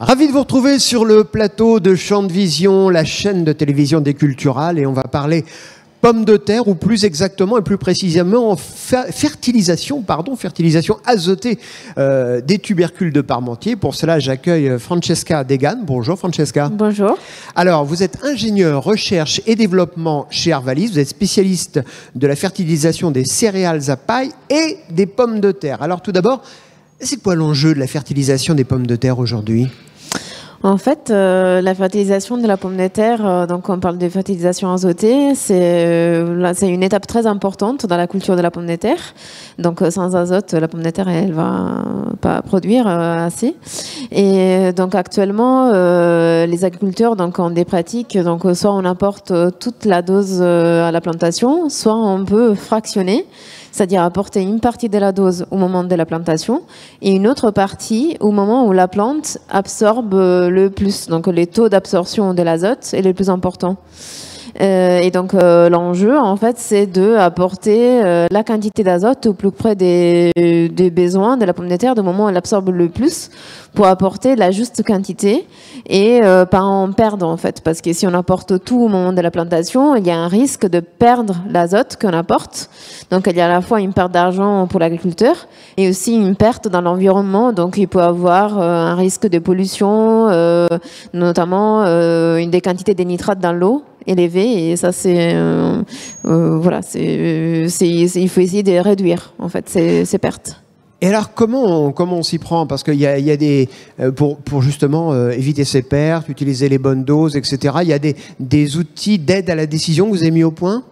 Ravi de vous retrouver sur le plateau de Champ de Vision, la chaîne de télévision des Culturales, et on va parler pommes de terre, ou plus exactement et plus précisément fertilisation azotée des tubercules de Parmentier. Pour cela, j'accueille Francesca Degan. Bonjour Francesca. Bonjour. Alors, vous êtes ingénieure recherche et développement chez Arvalis. Vous êtes spécialiste de la fertilisation des céréales à paille et des pommes de terre. Alors tout d'abord, c'est quoi l'enjeu de la fertilisation des pommes de terre aujourd'hui ? En fait, la fertilisation de la pomme de terre, donc on parle de fertilisation azotée, c'est une étape très importante dans la culture de la pomme de terre. Donc sans azote, la pomme de terre, elle va pas produire assez. Et donc actuellement, les agriculteurs donc ont des pratiques, donc soit on apporte toute la dose à la plantation, soit on peut fractionner, c'est-à-dire apporter une partie de la dose au moment de la plantation et une autre partie au moment où la plante absorbe le plus. Donc les taux d'absorption de l'azote est le plus important. Et donc l'enjeu en fait c'est de apporter la quantité d'azote au plus près des besoins de la pomme de terre du moment où elle absorbe le plus pour apporter la juste quantité et pas en perdre en fait, parce que si on apporte tout au moment de la plantation, il y a un risque de perdre l'azote qu'on apporte. Donc il y a à la fois une perte d'argent pour l'agriculteur et aussi une perte dans l'environnement. Donc il peut avoir un risque de pollution, notamment des quantités de nitrates dans l'eau élevées, et ça c'est voilà, il faut essayer de réduire en fait ces pertes. Et alors, comment on s'y prend? Parce qu'il y a des... Pour justement éviter ces pertes, utiliser les bonnes doses, etc., il y a des outils d'aide à la décision que vous avez mis au point?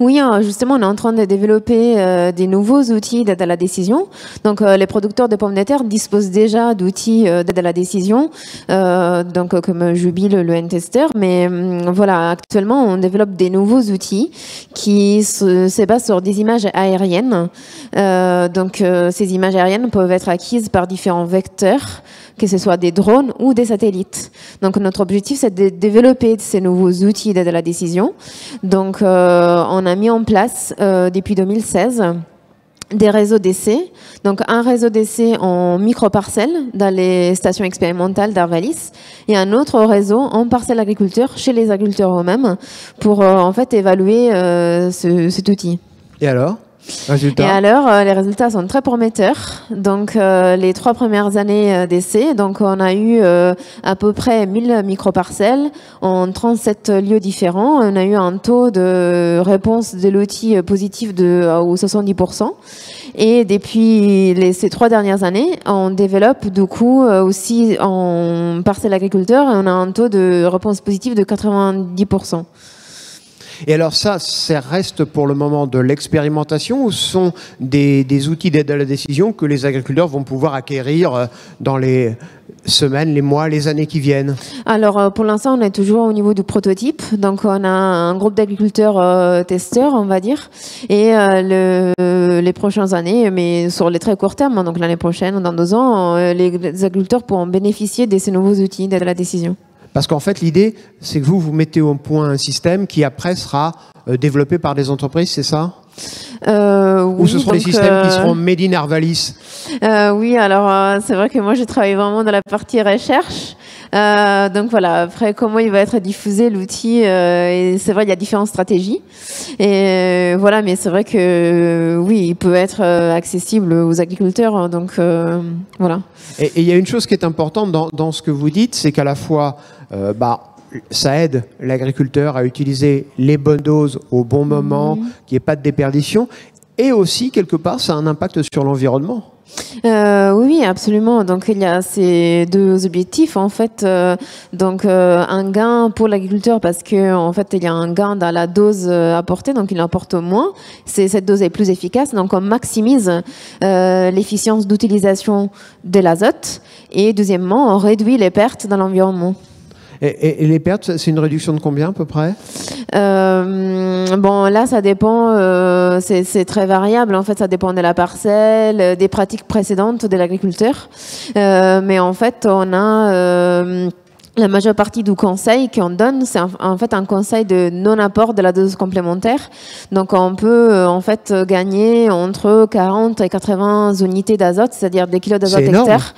Oui, justement, on est en train de développer des nouveaux outils d'aide à la décision. Donc, les producteurs de pommes de terre disposent déjà d'outils d'aide à la décision, donc comme Jubile, le N-Tester. Mais voilà, actuellement, on développe des nouveaux outils qui se basent sur des images aériennes. Donc, ces images aériennes peuvent être acquises par différents vecteurs, que ce soit des drones ou des satellites. Donc, notre objectif, c'est de développer ces nouveaux outils d'aide à la décision. Donc, on a mis en place depuis 2016 des réseaux d'essais. Donc, un réseau d'essais en micro-parcelles dans les stations expérimentales d'Arvalis et un autre réseau en parcelles agriculteurs chez les agriculteurs eux-mêmes pour en fait évaluer cet outil. Et alors ? Et alors, les résultats sont très prometteurs. Donc, les 3 premières années d'essai, donc on a eu à peu près 1000 micro-parcelles en 37 lieux différents. On a eu un taux de réponse de l'outil positif de 70%. Et depuis ces 3 dernières années, on développe du coup aussi en parcelles agriculteurs et on a un taux de réponse positive de 90%. Et alors ça reste pour le moment de l'expérimentation, ou ce sont des outils d'aide à la décision que les agriculteurs vont pouvoir acquérir dans les semaines, les mois, les années qui viennent? Alors pour l'instant on est toujours au niveau du prototype, donc on a un groupe d'agriculteurs testeurs on va dire, et les prochaines années, mais sur les très courts termes, donc l'année prochaine ou dans 2 ans, les agriculteurs pourront bénéficier de ces nouveaux outils d'aide à la décision. Parce qu'en fait, l'idée, c'est que vous mettez au point un système qui après sera développé par des entreprises, c'est ça? Ou ce seront des systèmes qui seront made in Arvalis? Oui, alors c'est vrai que moi, je travaille vraiment dans la partie recherche. Donc voilà, après comment il va être diffusé l'outil, et c'est vrai il y a différentes stratégies et voilà, mais c'est vrai que oui, il peut être accessible aux agriculteurs, donc voilà. Et il y a une chose qui est importante dans ce que vous dites, c'est qu'à la fois ça aide l'agriculteur à utiliser les bonnes doses au bon moment, qu'il n'y ait pas de déperdition, et aussi quelque part ça a un impact sur l'environnement. Oui, absolument. Donc il y a ces 2 objectifs en fait. Donc un gain pour l'agriculteur parce que en fait il y a un gain dans la dose apportée, donc il apporte moins. Cette dose est plus efficace, donc on maximise l'efficience d'utilisation de l'azote. Et deuxièmement, on réduit les pertes dans l'environnement. Et les pertes, c'est une réduction de combien à peu près? Bon, là, ça dépend, c'est très variable. En fait, ça dépend de la parcelle, des pratiques précédentes de l'agriculteur. Mais en fait, on a La majeure partie du conseil qu'on donne, c'est en fait un conseil de non-apport de la dose complémentaire. Donc, on peut en fait gagner entre 40 et 80 unités d'azote, c'est-à-dire des kilos d'azote hectare.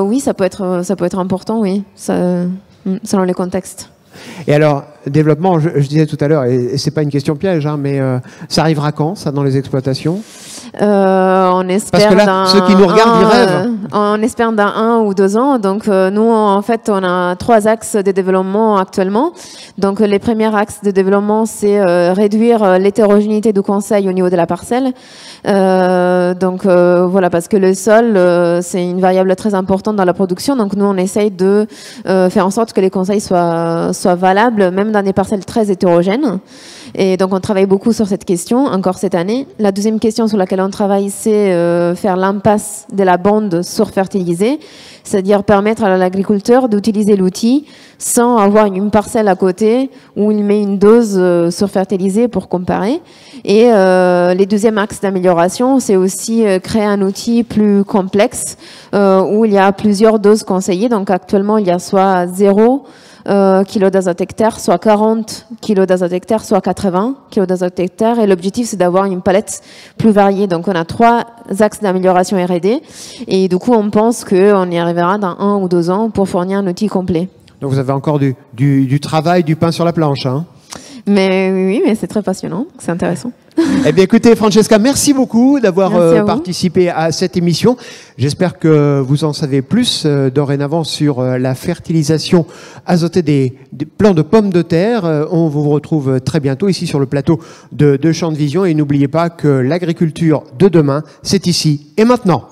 Oui, ça peut être important, oui, selon les contextes. Et alors, développement, je disais tout à l'heure, et c'est pas une question piège, hein, mais ça arrivera quand, ça, dans les exploitations? On espère. Parce que là, ceux qui nous regardent, ils rêvent. On espère dans 1 ou 2 ans. Donc, nous, en fait, on a 3 axes de développement actuellement. Donc, les premiers axes de développement, c'est réduire l'hétérogénéité du conseil au niveau de la parcelle. Donc, voilà, parce que le sol, c'est une variable très importante dans la production. Donc, nous, on essaye de faire en sorte que les conseils soient valables, même dans des parcelles très hétérogènes. Et donc, on travaille beaucoup sur cette question, encore cette année. La deuxième question sur laquelle on travaille, c'est faire l'impasse de la bande surfertilisée, c'est-à-dire permettre à l'agriculteur d'utiliser l'outil sans avoir une parcelle à côté où il met une dose surfertilisée pour comparer. Et les deuxièmes axes d'amélioration, c'est aussi créer un outil plus complexe où il y a plusieurs doses conseillées. Donc, actuellement, il y a soit 0 kg d'azote hectare, soit 40 kg d'azote hectare, soit 80 kg d'azote hectare. Et l'objectif, c'est d'avoir une palette plus variée. Donc, on a 3 axes d'amélioration R&D. Et du coup, on pense qu'on y arrivera dans 1 ou 2 ans pour fournir un outil complet. Donc, vous avez encore du travail, du pain sur la planche, hein? Mais oui, mais c'est très passionnant, c'est intéressant. Eh bien, écoutez, Francesca, merci beaucoup d'avoir participé à cette émission. J'espère que vous en savez plus dorénavant sur la fertilisation azotée des plants de pommes de terre. On vous retrouve très bientôt ici sur le plateau de Champs de Vision. Et n'oubliez pas que l'agriculture de demain, c'est ici et maintenant.